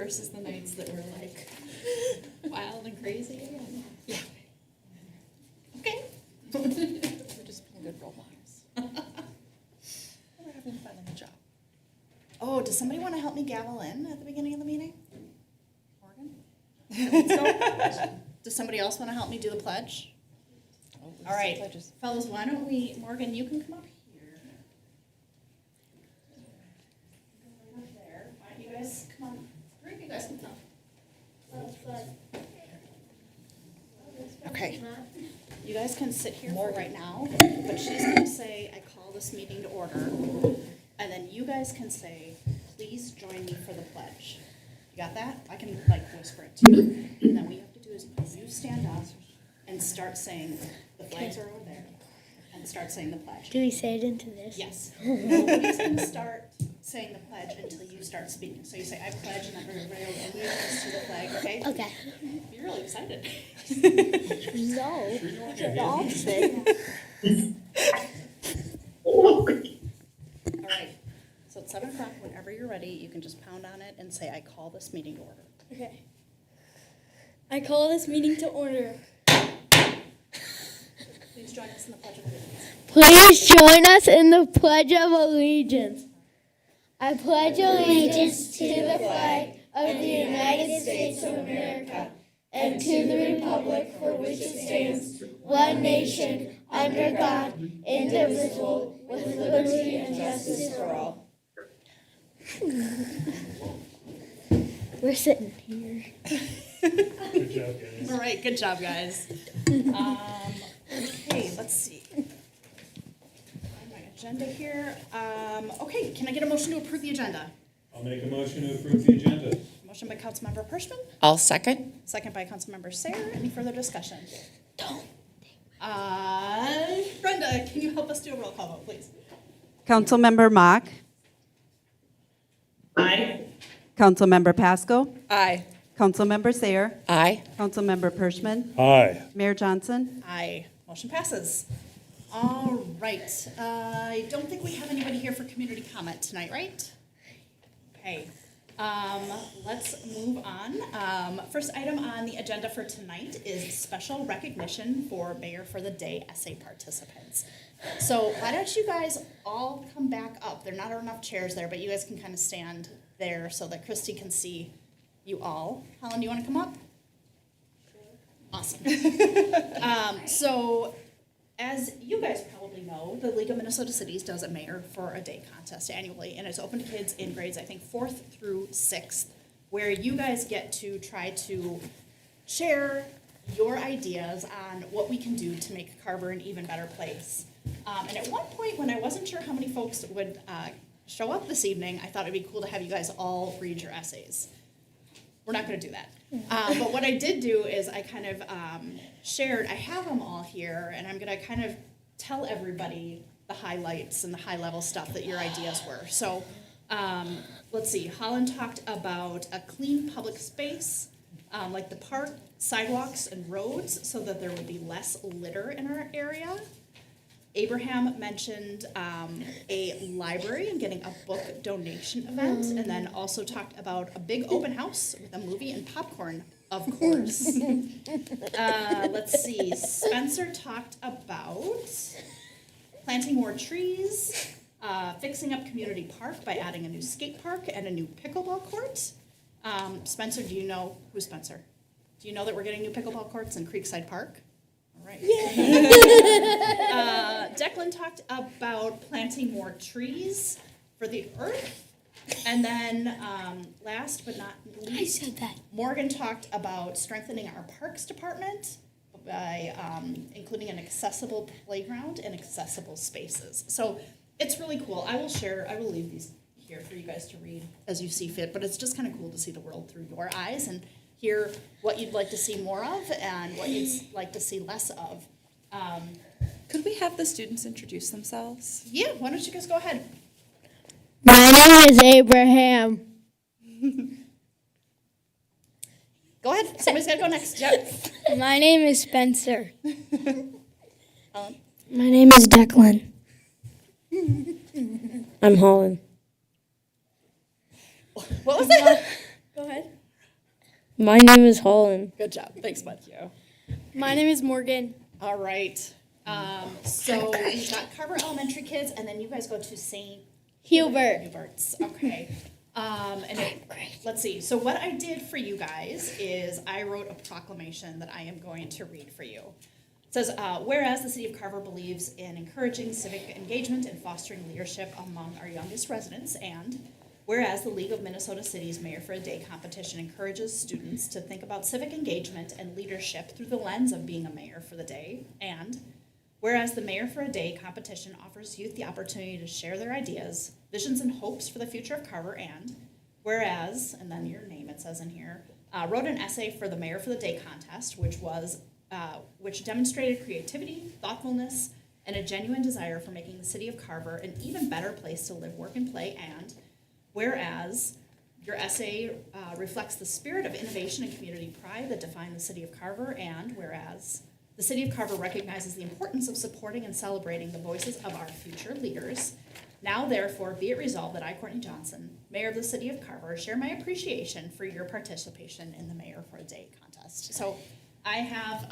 versus the nights that were like wild and crazy. And, yeah. Okay. We're just being good role models. We're having fun in the job. Oh, does somebody want to help me gavel in at the beginning of the meeting? Morgan? Let's go. Does somebody else want to help me do the pledge? Oh, All right, fellas, why don't we, Morgan, you can come up here. Go right up there. Why don't you guys come on? Three of you guys can come. Okay. You guys can sit here for right now, but she's going to say, I call this meeting to order. And then you guys can say, please join me for the pledge. You got that? I can like whisper it to you. And then what you have to do is you stand up and start saying, the flags are over there, and start saying the pledge. Do we say it into this? Yes. Nobody's going to start saying the pledge until you start speaking. So you say, I pledge, and then everybody will allegiance to the flag, okay? Okay. You're really excited. No, the opposite. All right. So at 7 o'clock, whenever you're ready, you can just pound on it and say, I call this meeting to order. Okay. I call this meeting to order. Please join us in the Pledge of Allegiance. Please join us in the Pledge of Allegiance. I pledge allegiance to the flag of the United States of America and to the republic for which it stands, one nation, under God, indivisible, with liberty and justice for all. We're sitting here. Good job, guys. All right, good job, guys. Okay, let's see. On my agenda here. Okay, can I get a motion to approve the agenda? I'll make a motion to approve the agenda. Motion by Councilmember Pursuant, I'll second. second by Councilmember Sayre. Any further discussion? Brenda, can you help us do a roll call vote, please? Councilmember Mock. Aye. Councilmember Pascal. Aye. Councilmember Sayre. Aye. Councilmember Pershman. Aye. Mayor Johnson. Aye. Motion passes. All right. I don't think we have anybody here for community comment tonight, right? Okay. Let's move on. First item on the agenda for tonight is special recognition for Mayor for the Day essay participants. So why don't you guys all come back up? There are not enough chairs there, but you guys can kind of stand there so that Kristy can see you all. Helen, do you want to come up? Awesome. So as you guys probably know, the League of Minnesota Cities does a Mayor for a Day contest annually, and it's open to kids in grades, I think, 4th through 6th, where you guys get to try to share your ideas on what we can do to make Carver an even better place. And at one point, when I wasn't sure how many folks would show up this evening, I thought it'd be cool to have you guys all read your essays. We're not going to do that. But what I did do is I kind of shared, I have them all here, and I'm going to kind of tell everybody the highlights and the high-level stuff that your ideas were. So let's see. Holland talked about a clean public space, like the park, sidewalks, and roads, so that there would be less litter in our area. Abraham mentioned a library and getting a book donation event, and then also talked about a big open house with a movie and popcorn, of course. Let's see. Spencer talked about planting more trees, fixing up Community Park by adding a new skate park and a new pickleball court. Spencer, do you know who's Spencer? Do you know that we're getting new pickleball courts in Creekside Park? All right. Declan talked about planting more trees for the earth. And then last but not least, I said that. Morgan talked about strengthening our parks department by including an accessible playground and accessible spaces. So it's really cool. I will leave these here for you guys to read as you see fit, but it's just kind of cool to see the world through your eyes and hear what you'd like to see more of and what you'd like to see less of. Could we have the students introduce themselves? Yeah, why don't you guys go ahead? My name is Abraham. Go ahead. Somebody's got to go next. Yep. My name is Spencer. Ellen. My name is Declan. I'm Holland. What was that? Go ahead. My name is Holland. Good job. Thanks, bud. My name is Morgan. All right. So we've got Carver Elementary kids, and then you guys go to St. Hubert. Hubert's. Okay. Let's see. So what I did for you guys is I wrote a proclamation that I am going to read for you. It says, whereas the City of Carver believes in encouraging civic engagement and fostering leadership among our youngest residents, and whereas the League of Minnesota Cities Mayor for a Day competition encourages students to think about civic engagement and leadership through the lens of being a mayor for the day, and whereas the Mayor for a Day competition offers youth the opportunity to share their ideas, visions, and hopes for the future of Carver, and whereas, and then your name it says in here, wrote an essay for the Mayor for the Day contest, which demonstrated creativity, thoughtfulness, and a genuine desire for making the city of Carver an even better place to live, work, and play, and whereas your essay reflects the spirit of innovation and community pride that define the city of Carver, and whereas the City of Carver recognizes the importance of supporting and celebrating the voices of our future leaders. Now, therefore, be it resolved that I, Courtney Johnson, Mayor of the City of Carver, share my appreciation for your participation in the Mayor for a Day contest. So I have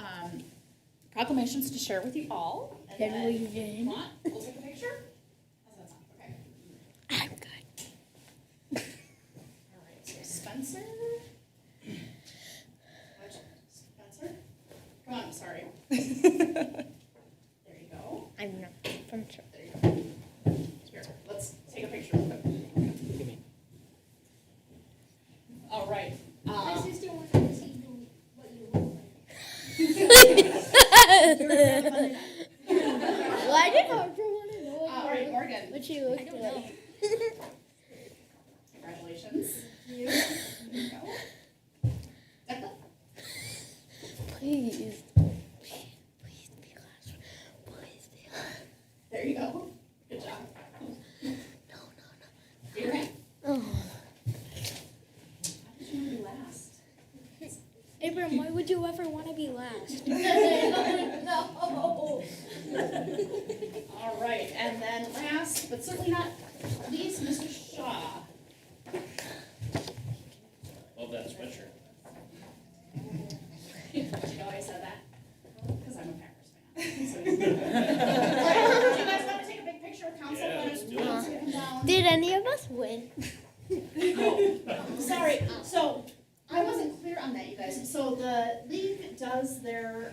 proclamations to share with you all. And Can then we if you win? want, we'll take a picture. How's that sound? Okay. I'm good. All right, so Spencer. Spencer? Come on, I'm sorry. There you go. I'm not. I'm sure. There you go. Here, let's take a picture real quick. All right. My sister wants to see what you look Why did Harper want to know All right, Morgan. what she looked like? Congratulations. There you go. Please. Please be last. Please be last. There you go. Good job. No. You're right. Oh. How did you want to be last? Abram, why would you ever want to be last? No. All right, and then last, but certainly not least, Mr. Shaw. Love that sweatshirt. You know why I said that? Because I'm a Packers fan. So do you guys want to take a big picture of council? Yeah, let's do it. Come down. Did any of us win? Sorry, so I wasn't clear on that, you guys. So the league does their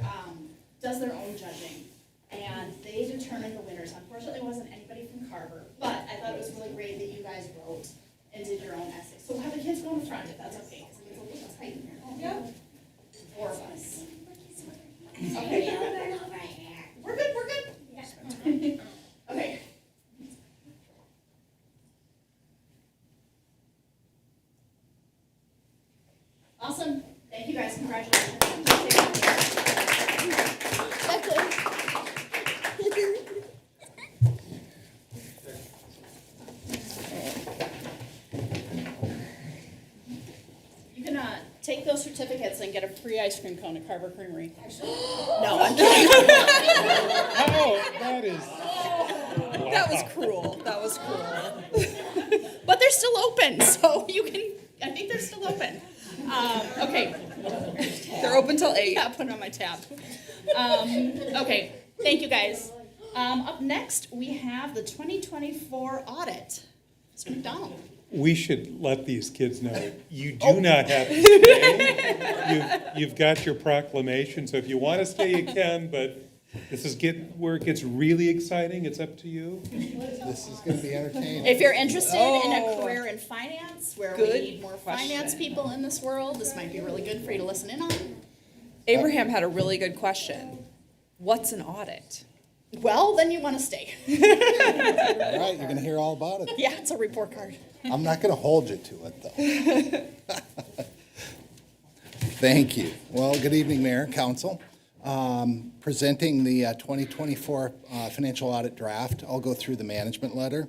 own judging, and they determine the winners. Unfortunately, it wasn't anybody from Carver, but I thought it was really great that you guys wrote and did your own essay. So we'll have the kids go in front if that's okay, because it's a little tight in here. Yeah. 4 of us. Okay. We're good. Okay. Awesome. Thank you guys. Congratulations. You can take those certificates and get a free ice cream cone at Carver Creamery. No, I'm kidding. Oh, that is. That was cruel. That was cruel. But they're still open, so you can, I think they're still open. Okay. They're open till 8. Yeah, put it on my tab. Okay, thank you guys. Up next, we have the 2024 audit. Mr. McDonald. We should let these kids know, you do not have to stay. You've got your proclamation, so if you want to stay, you can, but this is where it gets really exciting. It's up to you. This is going to be entertaining. If you're interested in a career in finance, where we Good need more question. finance people in this world, this might be really good for you to listen in on. Abraham had a really good question. What's an audit? Well, then you want to stay. All right, you're going to hear all about it. Yeah, it's a report card. I'm not going to hold you to it, though. Thank you. Well, good evening, Mayor and Council. Presenting the 2024 financial audit draft. I'll go through the management letter.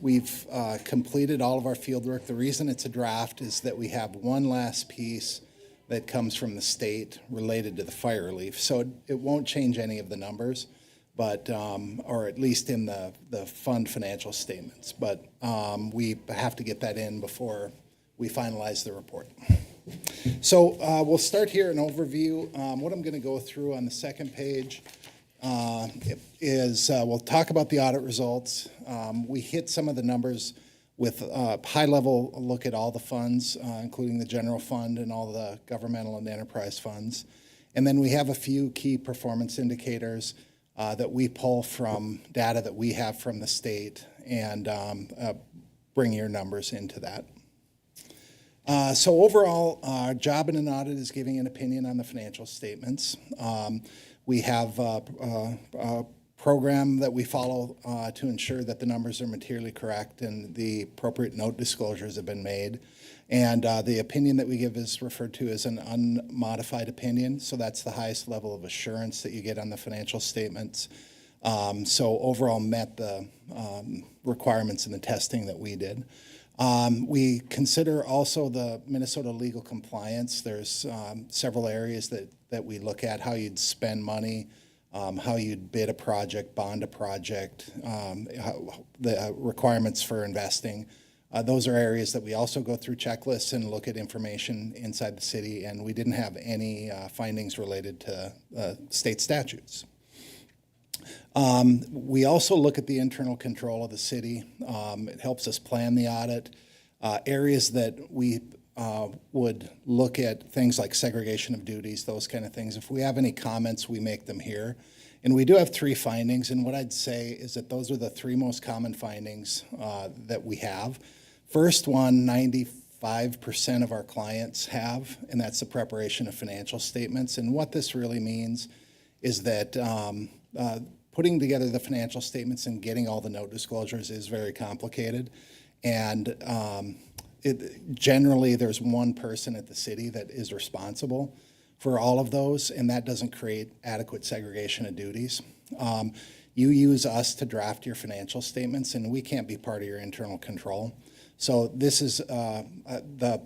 We've completed all of our field work. The reason it's a draft is that we have one last piece that comes from the state related to the fire relief. So it won't change any of the numbers, but or at least in the fund financial statements. But we have to get that in before we finalize the report. So we'll start here, an overview. What I'm going to go through on the second page is we'll talk about the audit results. We hit some of the numbers with a high-level look at all the funds, including the general fund and all the governmental and enterprise funds. And then we have a few key performance indicators that we pull from data that we have from the state and bring your numbers into that. So overall, our job in an audit is giving an opinion on the financial statements. We have a program that we follow to ensure that the numbers are materially correct and the appropriate note disclosures have been made. And the opinion that we give is referred to as an unmodified opinion. So that's the highest level of assurance that you get on the financial statements. So overall met the requirements in the testing that we did. We consider also the Minnesota legal compliance. There's several areas that we look at: how you'd spend money, how you'd bid a project, bond a project, the requirements for investing. Those are areas that we also go through checklists and look at information inside the city, and we didn't have any findings related to state statutes. We also look at the internal control of the city. It helps us plan the audit. Areas that we would look at things like segregation of duties, those kind of things. If we have any comments, we make them here. And we do have 3 findings, and what I'd say is that those are the 3 most common findings that we have. First one, 95% of our clients have, and that's the preparation of financial statements. And what this really means is that putting together the financial statements and getting all the note disclosures is very complicated. And generally, there's one person at the city that is responsible for all of those, and that doesn't create adequate segregation of duties. You use us to draft your financial statements, and we can't be part of your internal control. So this is the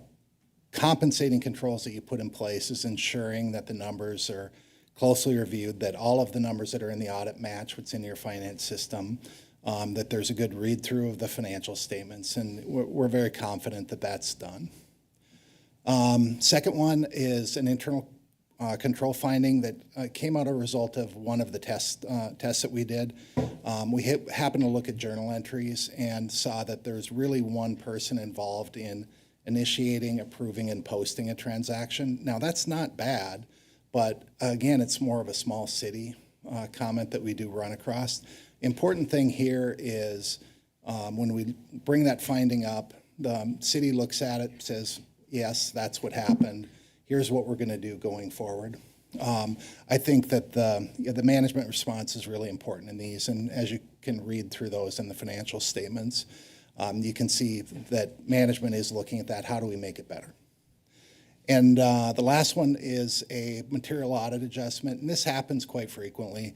compensating controls that you put in place is ensuring that the numbers are closely reviewed, that all of the numbers that are in the audit match what's in your finance system, that there's a good read-through of the financial statements, and we're very confident that that's done. Second one is an internal control finding that came out a result of one of the tests that we did. We happened to look at journal entries and saw that there's really one person involved in initiating, approving, and posting a transaction. Now, that's not bad, but again, it's more of a small city comment that we do run across. Important thing here is when we bring that finding up, the city looks at it, says, yes, that's what happened. Here's what we're going to do going forward. I think that the management response is really important in these, and as you can read through those in the financial statements, you can see that management is looking at that. How do we make it better? And the last one is a material audit adjustment, and this happens quite frequently.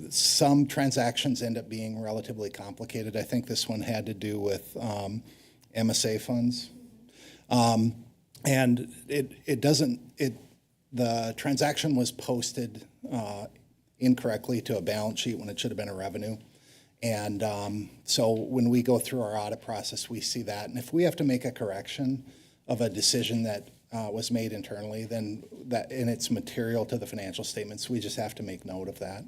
Some transactions end up being relatively complicated. I think this one had to do with MSA funds. And the transaction was posted incorrectly to a balance sheet when it should have been a revenue. And so when we go through our audit process, we see that. And if we have to make a correction of a decision that was made internally, then and it's material to the financial statements, we just have to make note of that.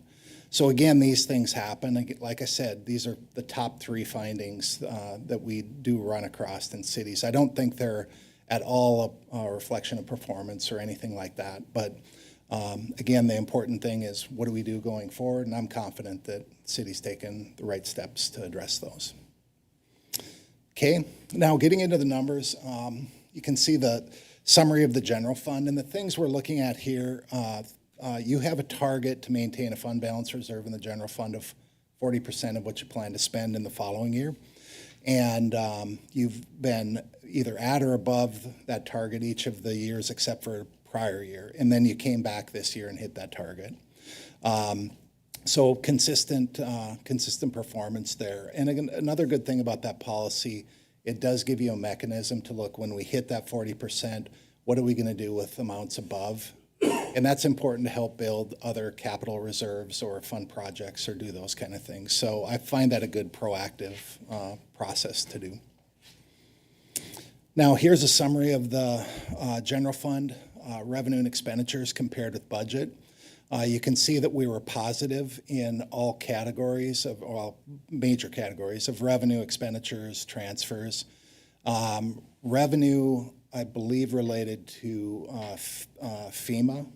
So again, these things happen. Like I said, these are the top 3 findings that we do run across in cities. I don't think they're at all a reflection of performance or anything like that. But again, the important thing is what do we do going forward? And I'm confident that the city's taken the right steps to address those. Okay, now getting into the numbers, you can see the summary of the general fund. And the things we're looking at here, you have a target to maintain a fund balance reserve in the general fund of 40% of what you plan to spend in the following year. And you've been either at or above that target each of the years except for prior year. And then you came back this year and hit that target. So consistent performance there. And again, another good thing about that policy, it does give you a mechanism to look when we hit that 40%, what are we going to do with amounts above? And that's important to help build other capital reserves or fund projects or do those kind of things. So I find that a good proactive process to do. Now, here's a summary of the general fund revenue and expenditures compared with budget. You can see that we were positive in all categories of, well, major categories of revenue, expenditures, transfers. Revenue, I believe, related to FEMA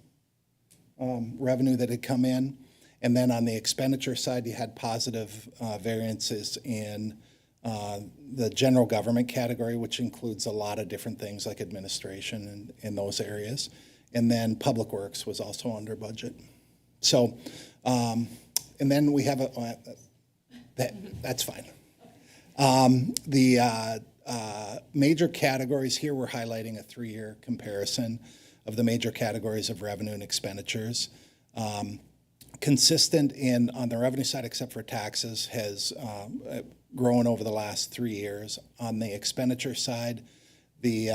revenue that had come in. And then on the expenditure side, you had positive variances in the general government category, which includes a lot of different things like administration and in those areas. And then Public Works was also under budget. So, and then we have that's fine. The major categories here, we're highlighting a 3-year comparison of the major categories of revenue and expenditures. Consistent on the revenue side, except for taxes, has grown over the last 3 years. On the expenditure side, the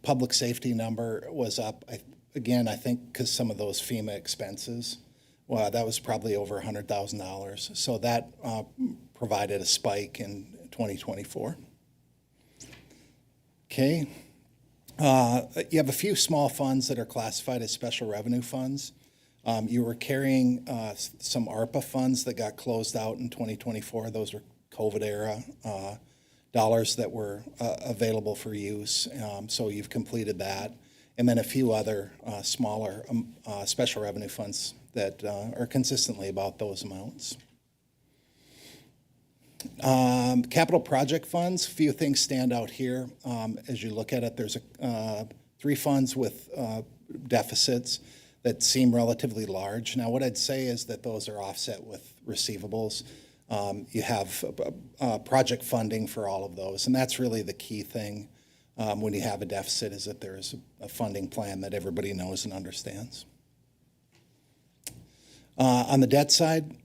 public safety number was up, again, I think because some of those FEMA expenses, well, that was probably over $100,000. So that provided a spike in 2024. Okay. You have a few small funds that are classified as special revenue funds. You were carrying some ARPA funds that got closed out in 2024. Those were COVID era dollars that were available for use. So you've completed that. And then a few other smaller special revenue funds that are consistently about those amounts. Capital project funds, few things stand out here. As you look at it, there's 3 funds with deficits that seem relatively large. Now, what I'd say is that those are offset with receivables. You have project funding for all of those, and that's really the key thing when you have a deficit, is that there's a funding plan that everybody knows and understands. On the debt side,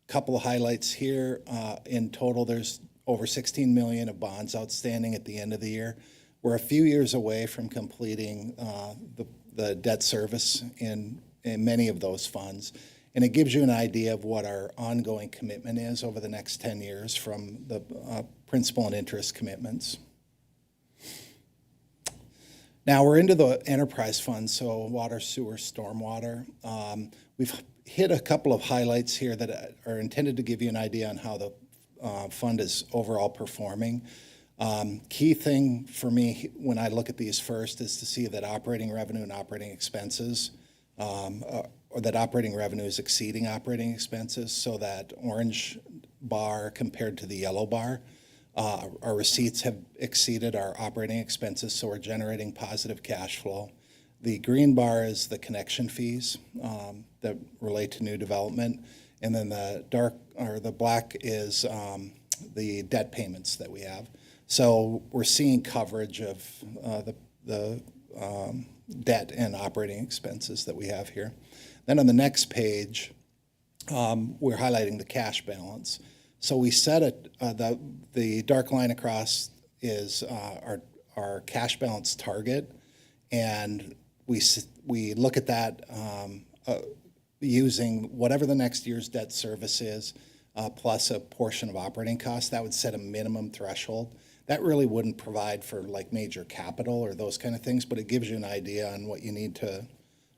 couple of highlights here. In total, there's over $16 million of bonds outstanding at the end of the year. We're a few years away from completing the debt service in many of those funds. And it gives you an idea of what our ongoing commitment is over the next 10 years from the principal and interest commitments. Now we're into the enterprise funds, so water, sewer, stormwater. We've hit a couple of highlights here that are intended to give you an idea on how the fund is overall performing. Key thing for me when I look at these first is to see that operating revenue and operating expenses, or that operating revenue is exceeding operating expenses, so that orange bar compared to the yellow bar. Our receipts have exceeded our operating expenses, so we're generating positive cash flow. The green bar is the connection fees that relate to new development, and then the black is the debt payments that we have. So we're seeing coverage of the debt and operating expenses that we have here. Then on the next page, we're highlighting the cash balance. So we set it, the dark line across is our cash balance target, and we look at that using whatever the next year's debt service is, plus a portion of operating costs. That would set a minimum threshold. That really wouldn't provide for like major capital or those kind of things, but it gives you an idea on what you need to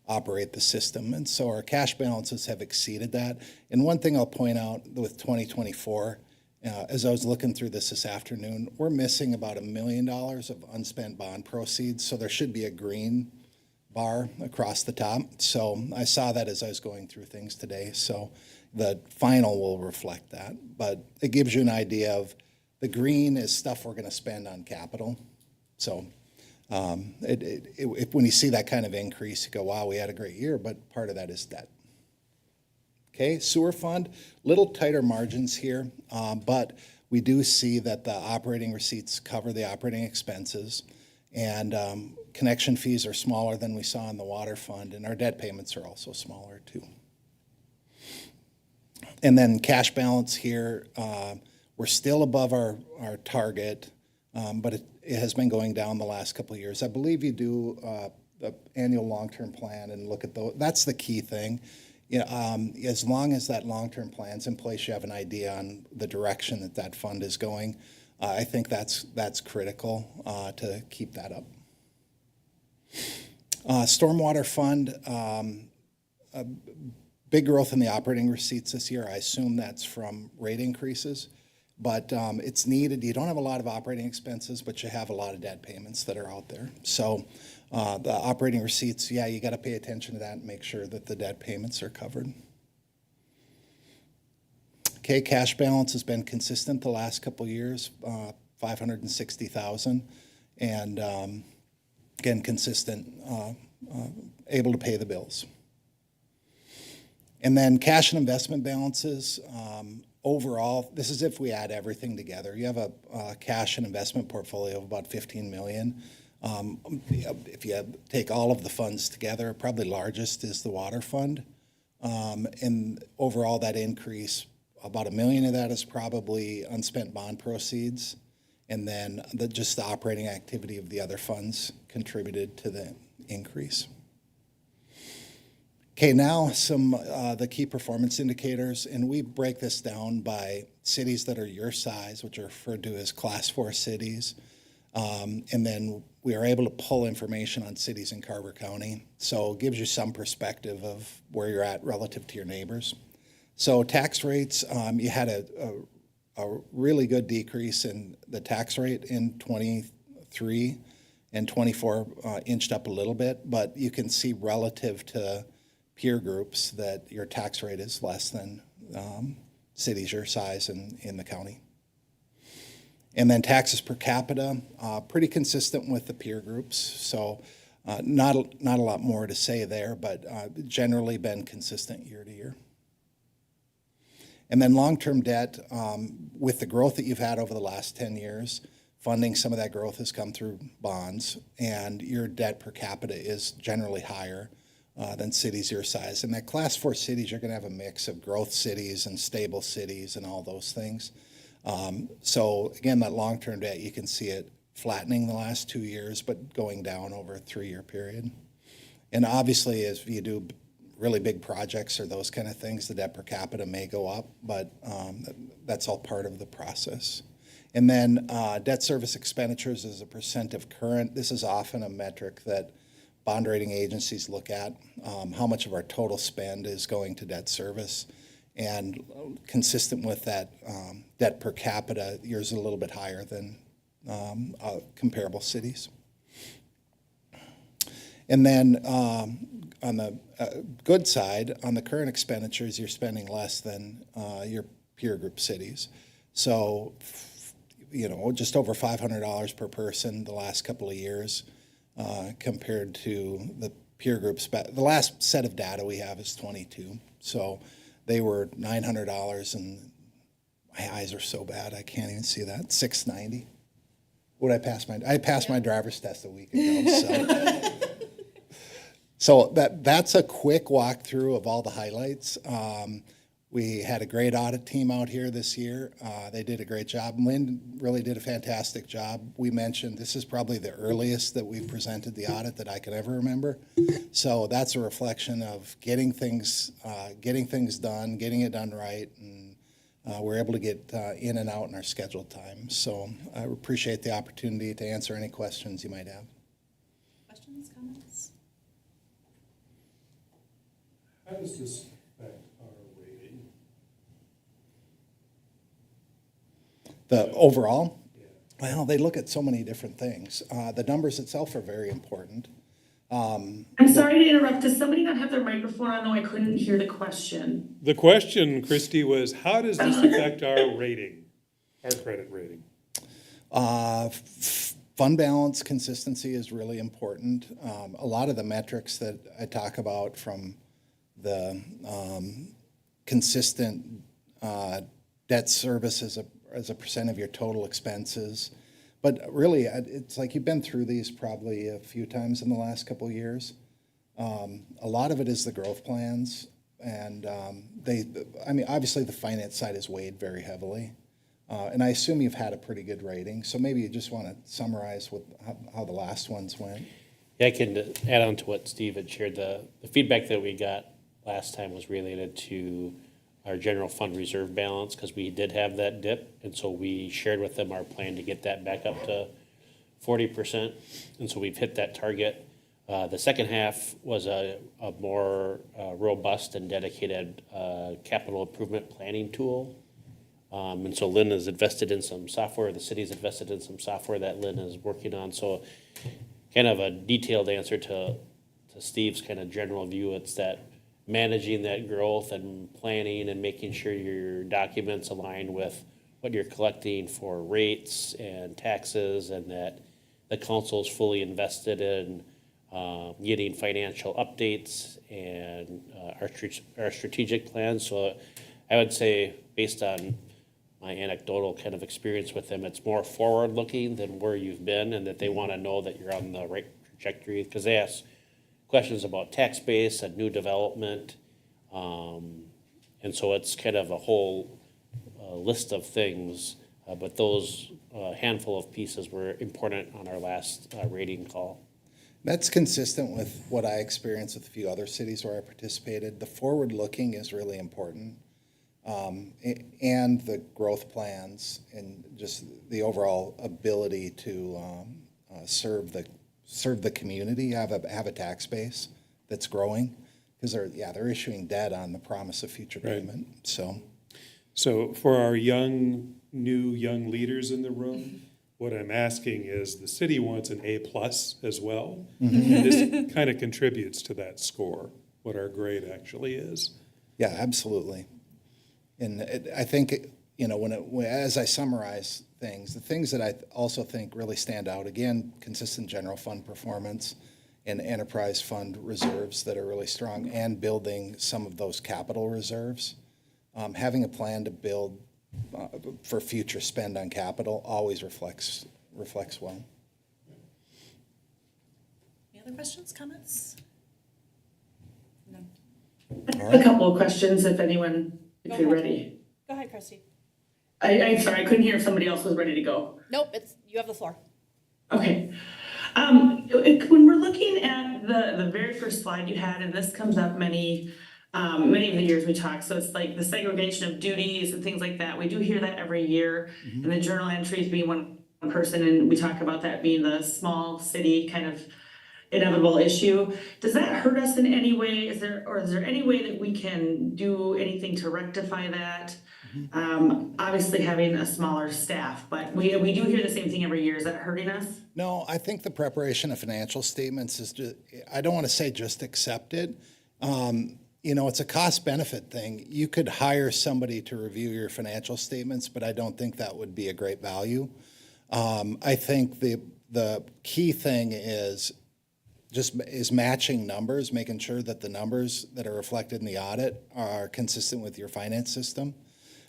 operate the system. And so our cash balances have exceeded that. And one thing I'll point out with 2024, as I was looking through this afternoon, we're missing about $1 million of unspent bond proceeds. So there should be a green bar across the top. So I saw that as I was going through things today. So the final will reflect that. But it gives you an idea of the green is stuff we're going to spend on capital. So when you see that kind of increase, you go, wow, we had a great year, but part of that is debt. Okay, sewer fund, little tighter margins here, but we do see that the operating receipts cover the operating expenses, and connection fees are smaller than we saw in the water fund, and our debt payments are also smaller too. And then cash balance here, we're still above our target, but it has been going down the last couple of years. I believe you do the annual long-term plan and look at those. That's the key thing. You know, as long as that long-term plan's in place, you have an idea on the direction that that fund is going. I think that's critical to keep that up. Stormwater fund, big growth in the operating receipts this year. I assume that's from rate increases, but it's needed. You don't have a lot of operating expenses, but you have a lot of debt payments that are out there. So the operating receipts, yeah, you got to pay attention to that and make sure that the debt payments are covered. Okay, cash balance has been consistent the last couple of years, 560,000, and again, consistent, able to pay the bills. And then cash and investment balances, overall, this is if we add everything together. You have a cash and investment portfolio of about 15 million. If you take all of the funds together, probably largest is the water fund. And overall, that increase, about $1 million of that is probably unspent bond proceeds. And then just the operating activity of the other funds contributed to the increase. Okay, now some the key performance indicators, and we break this down by cities that are your size, which are referred to as Class 4 cities. And then we are able to pull information on cities in Carver County. So it gives you some perspective of where you're at relative to your neighbors. So tax rates, you had a really good decrease in the tax rate in 23, and 24 inched up a little bit, but you can see relative to peer groups that your tax rate is less than cities your size in the county. And then taxes per capita, pretty consistent with the peer groups. So not a lot more to say there, but generally been consistent year to year. And then long-term debt, with the growth that you've had over the last 10 years, funding some of that growth has come through bonds, and your debt per capita is generally higher than cities your size. And that Class 4 cities, you're going to have a mix of growth cities and stable cities and all those things. So again, that long-term debt, you can see it flattening the last 2 years, but going down over a 3-year period. And obviously, as you do really big projects or those kind of things, the debt per capita may go up, but that's all part of the process. And then debt service expenditures as a percent of current. This is often a metric that bond rating agencies look at, how much of our total spend is going to debt service. And consistent with that debt per capita, yours is a little bit higher than comparable cities. And then on the good side, on the current expenditures, you're spending less than your peer group cities. So, you know, just over $500 per person the last couple of years compared to the peer groups. The last set of data we have is 22. So they were $900, and my eyes are so bad I can't even see that. $690. I passed my driver's test a week ago. So. So that's a quick walkthrough of all the highlights. We had a great audit team out here this year. They did a great job. Minn really did a fantastic job. We mentioned this is probably the earliest that we've presented the audit that I can ever remember. So that's a reflection of getting things done, getting it done right, and we're able to get in and out in our scheduled time. So I appreciate the opportunity to answer any questions you might have. Questions, comments? How does this affect our rating? The overall? Yeah. Well, they look at so many different things. The numbers itself are very important. I'm sorry to interrupt. Does somebody not have their microphone on, though? I couldn't hear the question. The question, Kristy, was how does this affect our rating, our credit rating? Fund balance consistency is really important. A lot of the metrics that I talk about, from the consistent debt service as a percent of your total expenses. But really, it's like you've been through these probably a few times in the last couple of years. A lot of it is the growth plans, and obviously the finance side is weighed very heavily. And I assume you've had a pretty good rating, so maybe you just want to summarize how the last ones went. Yeah, I can add on to what Steve had shared. The feedback that we got last time was related to our general fund reserve balance, because we did have that dip. And so we shared with them our plan to get that back up to 40%. And so we've hit that target. The second half was a more robust and dedicated capital improvement planning tool. And so Lynn has invested in some software, the city's invested in some software that Lynn is working on. So kind of a detailed answer to Steve's kind of general view. It's that managing that growth and planning and making sure your documents align with what you're collecting for rates and taxes, and that the council is fully invested in getting financial updates and our strategic plans. So I would say, based on my anecdotal kind of experience with them, it's more forward-looking than where you've been, and that they want to know that you're on the right trajectory, because they ask questions about tax base and new development. And so it's kind of a whole list of things, but those handful of pieces were important on our last rating call. That's consistent with what I experienced with a few other cities where I participated. The forward-looking is really important. And the growth plans and just the overall ability to serve the community, have a tax base that's growing, because they're issuing debt on the promise of future payment. So for our new young leaders in the room, what I'm asking is, the city wants an A+ as well. And this kind of contributes to that score, what our grade actually is. Yeah, absolutely. And I think, as I summarize things, the things that I also think really stand out, again, consistent general fund performance and enterprise fund reserves that are really strong, and building some of those capital reserves. Having a plan to build for future spend on capital always reflects well. Any other questions, comments? No. All A right. couple of questions, if Go you're ahead. ready. Go ahead, Kristy. I'm sorry, I couldn't hear if somebody else was ready to go. Nope, you have the floor. Okay. When we're looking at the very first slide you had, and this comes up many of the years we talk, so it's like the segregation of duties and things like that. We do hear that every year, and the journal entries being one person, and we talk about that being the small city kind of inevitable issue. Does that hurt us in any way? Is there any way that we can do anything to rectify that? Obviously having a smaller staff, but we do hear the same thing every year. Is that hurting us? No, I think the preparation of financial statements is just, I don't want to say just accepted. It's a cost-benefit thing. You could hire somebody to review your financial statements, but I don't think that would be a great value. I think the key thing is matching numbers, making sure that the numbers that are reflected in the audit are consistent with your finance system.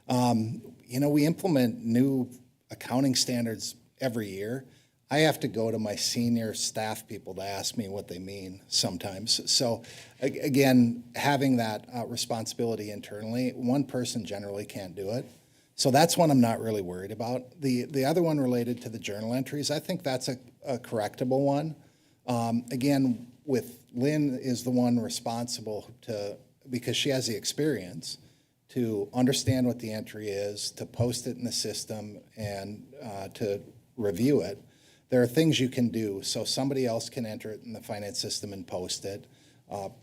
We implement new accounting standards every year. I have to go to my senior staff people to ask me what they mean sometimes. So again, having that responsibility internally, one person generally can't do it. So that's one I'm not really worried about. The other one related to the journal entries, I think that's a correctable one. Again, with Lynn is the one responsible because she has the experience to understand what the entry is, to post it in the system, and to review it. There are things you can do, so somebody else can enter it in the finance system and post it.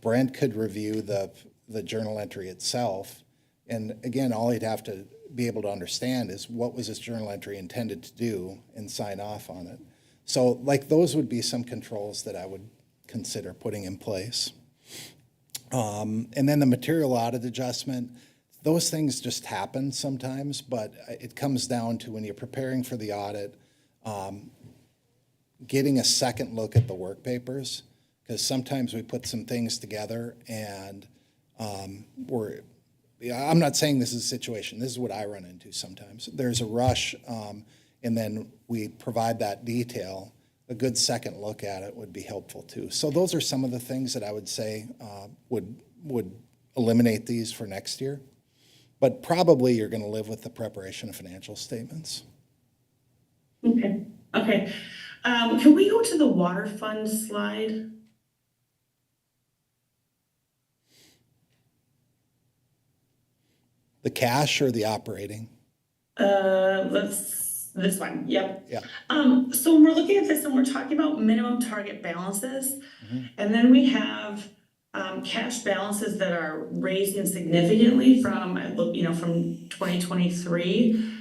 Brent could review the journal entry itself, and again, all he'd have to be able to understand is what was this journal entry intended to do, and sign off on it. So those would be some controls that I would consider putting in place. And then the material audit adjustment, those things just happen sometimes, but it comes down to, when you're preparing for the audit, getting a second look at the work papers, because sometimes we put some things together and I'm not saying this is a situation, this is what I run into sometimes. There's a rush, and then we provide that detail. A good second look at it would be helpful too. So those are some of the things that I would say would eliminate these for next year. But probably you're going to live with the preparation of financial statements. Okay. Can we go to the water fund slide? The cash or the operating? This one, yep. Yeah. So when we're looking at this and we're talking about minimum target balances, and then we have cash balances that are raising significantly from, from 2023.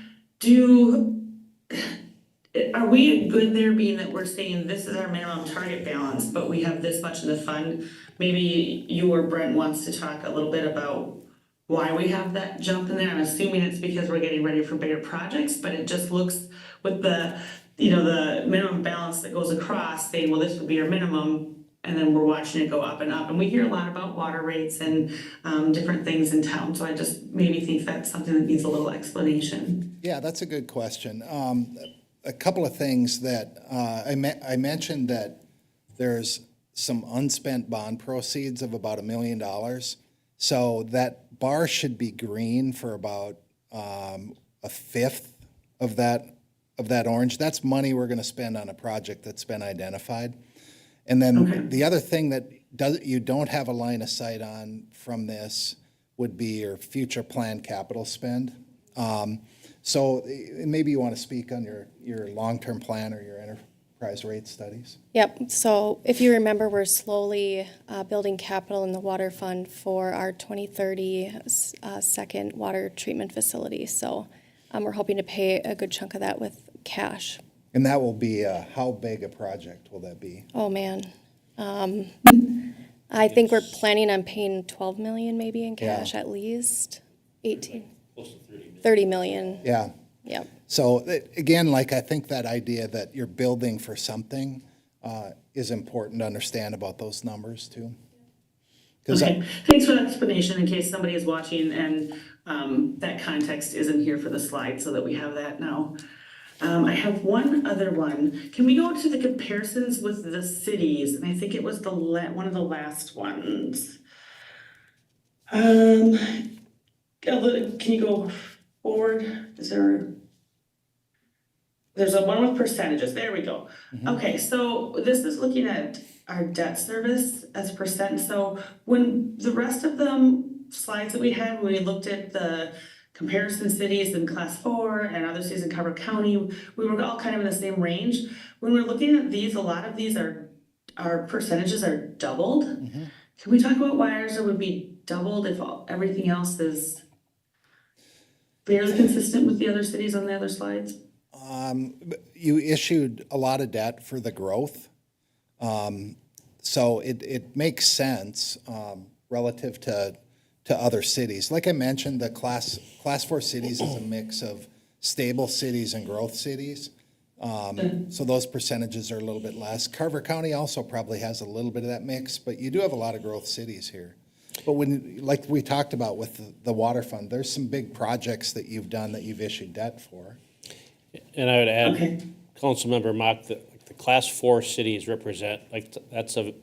Are we good there, being that we're saying this is our minimum target balance, but we have this much in the fund? Maybe you or Brent wants to talk a little bit about why we have that jump in there. I'm assuming it's because we're getting ready for bigger projects, but it just looks with the, the minimum balance that goes across, saying, well, this would be our minimum, and then we're watching it go up and up. And we hear a lot about water rates and different things in town, so I just maybe think that's something that needs a little explanation. Yeah, that's a good question. A couple of things that I mentioned that there's some unspent bond proceeds of about $1 million. So that bar should be green for about a fifth of that orange. That's money we're going to spend on a project that's been identified. And then the other thing that you don't have a line of sight on from this would be your future planned capital spend. So maybe you want to speak on your long-term plan or your enterprise rate studies. Yep, so if you remember, we're slowly building capital in the water fund for our 2030 second water treatment facility. So we're hoping to pay a good chunk of that with cash. And that will be, how big a project will that be? Oh, man. I think we're planning on paying 12 million maybe in cash at least, 18. Close to 30 million. 30 million. Yeah. Yep. So again, like I think that idea that you're building for something is important to understand about those numbers too. Okay, thanks for that explanation in case somebody is watching and that context isn't here for the slide, so that we have that now. I have one other one. Can we go to the comparisons with the cities? And I think it was one of the last ones. Can you go forward? There's a one with percentages. There we go. Okay, so this is looking at our debt service as percent. So when the rest of the slides that we had, when we looked at the comparison cities in class 4 and other cities in Carver County, we were all kind of in the same range. When we're looking at these, a lot of these our percentages are doubled. Can we talk about why ours would be doubled if everything else is fairly consistent with the other cities on the other slides? You issued a lot of debt for the growth. So it makes sense relative to other cities. Like I mentioned, the class 4 cities is a mix of stable cities and growth cities. So those percentages are a little bit less. Carver County also probably has a little bit of that mix, but you do have a lot of growth cities here. But like we talked about with the water fund, there's some big projects that you've done that you've issued debt for. And I would add, Councilmember Mock, that the class 4 cities represent, that's a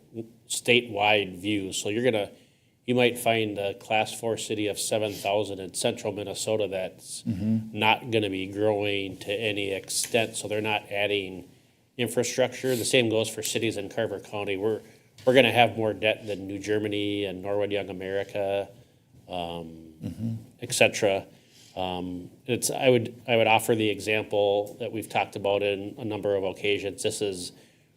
statewide view. So you might find a class 4 city of 7,000 in central Minnesota that's not gonna be growing to any extent, so they're not adding infrastructure. The same goes for cities in Carver County. We're gonna have more debt than New Germany and Norwood Young America, et cetera. I would offer the example that we've talked about in a number of occasions.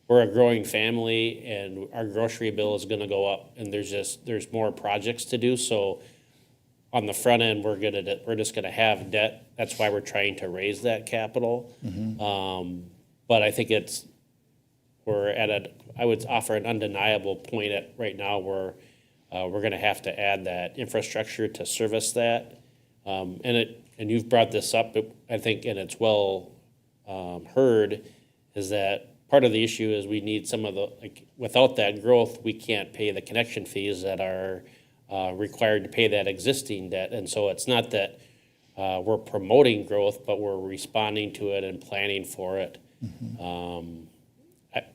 We're a growing family and our grocery bill is gonna go up, and there's more projects to do. So on the front end, we're just gonna have debt. That's why we're trying to raise that capital. But I think I would offer an undeniable point right now where we're gonna have to add that infrastructure to service that. And you've brought this up, I think, and it's well heard, is that part of the issue is we need without that growth, we can't pay the connection fees that are required to pay that existing debt. And so it's not that we're promoting growth, but we're responding to it and planning for it.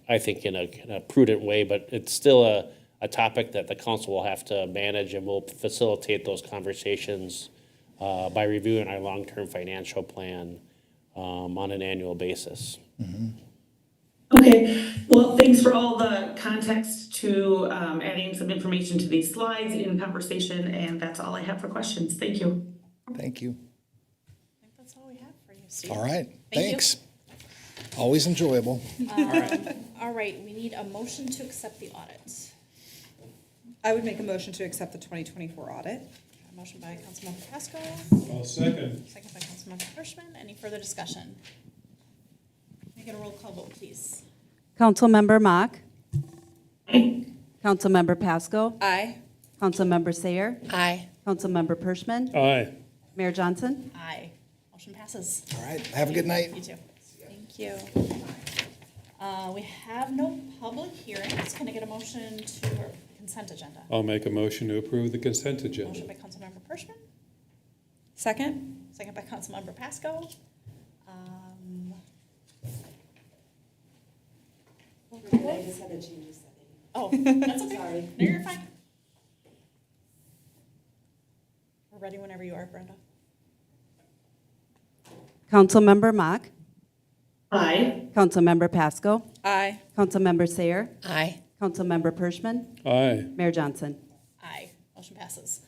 I think in a prudent way, but it's still a topic that the council will have to manage, and we'll facilitate those conversations by reviewing our long-term financial plan on an annual basis. Okay, well, thanks for all the context to adding some information to these slides in conversation, and that's all I have for questions. Thank you. Thank you. I think that's all we have for you, Steve. All right, Thank you. thanks. Always enjoyable. All right, we need a motion to accept the audit. I would make a motion to accept the 2024 audit. A motion by Councilmember Pasco, I'll second. second by Councilmember Hirschman. Any further discussion? Can I get a roll call vote, please? Councilmember Mock. Councilmember Pasco. Aye. Councilmember Sayer. Aye. Councilmember Pershman. Aye. Mayor Johnson. Aye. Motion passes. All right, have a good night. You too. Thank you. We have no public hearings. Can I get a motion to consent agenda? I'll make a motion to approve the consent agenda. Motion by Councilmember Hirschman, Second? second by Councilmember Pasco. I just had to change the setting. Oh, that's okay. Sorry. No, you're fine. We're ready whenever you are, Brenda. Councilmember Mock. Aye. Councilmember Pasco. Aye. Councilmember Sayer. Aye. Councilmember Pershman. Aye. Mayor Johnson. Aye, motion passes.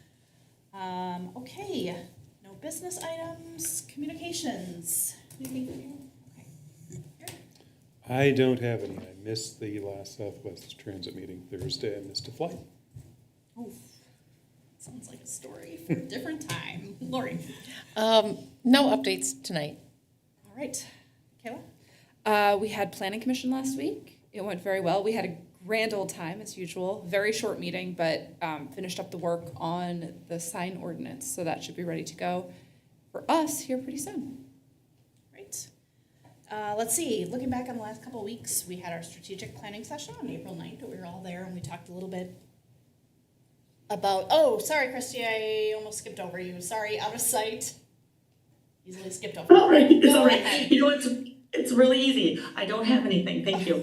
Okay, no business items, communications. Anything from you? Okay. I don't have any. I missed the last Southwest Transit meeting Thursday. I missed a flight. Oof. Sounds like a story for a different time. Lori. No updates tonight. All right. Kayla? We had planning commission last week. It went very well. We had a grand old time as usual. Very short meeting, but finished up the work on the sign ordinance, so that should be ready to go for us here pretty soon. Great. Let's see, looking back on the last couple of weeks, we had our strategic planning session on April 9th. We were all there and we talked a little bit about, oh, sorry, Kristy, I almost skipped over you. Sorry, out of sight. Easily skipped over. All right, it's Go all right. ahead. You know, it's really easy. I don't have anything. Thank you.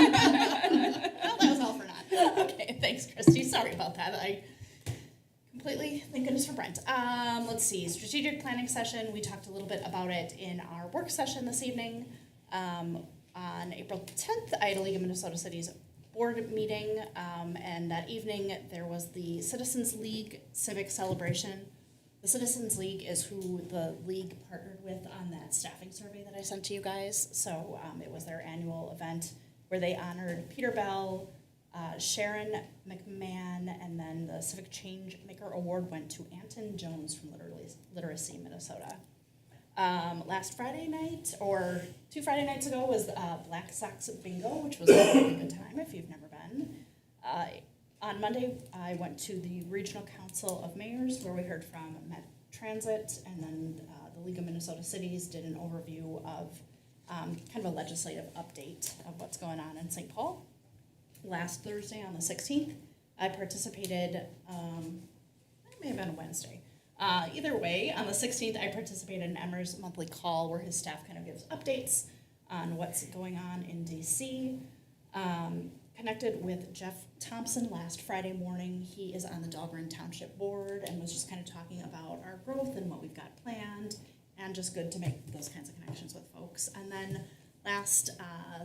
Well, that was all for naught. Okay, thanks, Kristy. Sorry about that. I completely, thank goodness for Brent. Let's see, strategic planning session. We talked a little bit about it in our work session this evening. On April 10th, I had a League of Minnesota Cities board meeting, and that evening there was the Citizens League Civic Celebration. The Citizens League is who the league partnered with on that staffing survey that I sent to you guys. So it was their annual event where they honored Peter Bell, Sharon McMahon, and then the Civic Change Maker Award went to Anton Jones from Literacy, Minnesota. Last Friday night, or 2 Friday nights ago, was Black Sox Bingo, which was a really good time if you've never been. On Monday, I went to the Regional Council of Mayors, where we heard from Met Transit, and then the League of Minnesota Cities did an overview of kind of a legislative update of what's going on in St. Paul. Last Thursday, on the 16th, I participated, it may have been a Wednesday. Either way, on the 16th, I participated in Emmer's monthly call where his staff kind of gives updates on what's going on in DC. Connected with Jeff Thompson last Friday morning. He is on the Dahlgren Township Board and was just kind of talking about our growth and what we've got planned, and just good to make those kinds of connections with folks. And then last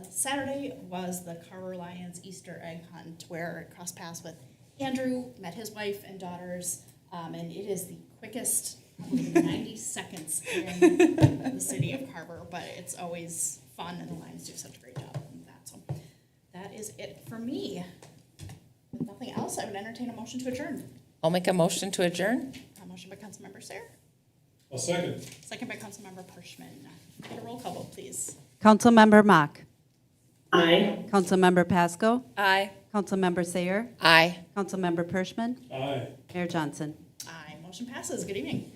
Saturday was the Carver Lions Easter egg hunt, where I crossed paths with Andrew, met his wife and daughters, and it is the quickest, probably 90 seconds in the city of Carver, but it's always fun, and the Lions do such a great job with that. So that is it for me. With nothing else, I would entertain a motion to adjourn. I'll make a motion to adjourn. A motion by Councilmember Sayer, I'll second. second by Councilmember Pershman. Get a roll call vote, please. Councilmember Mock. Aye. Councilmember Pasco. Aye. Councilmember Sayer. Aye. Councilmember Pershman. Aye. Mayor Johnson. Aye, motion passes. Good evening.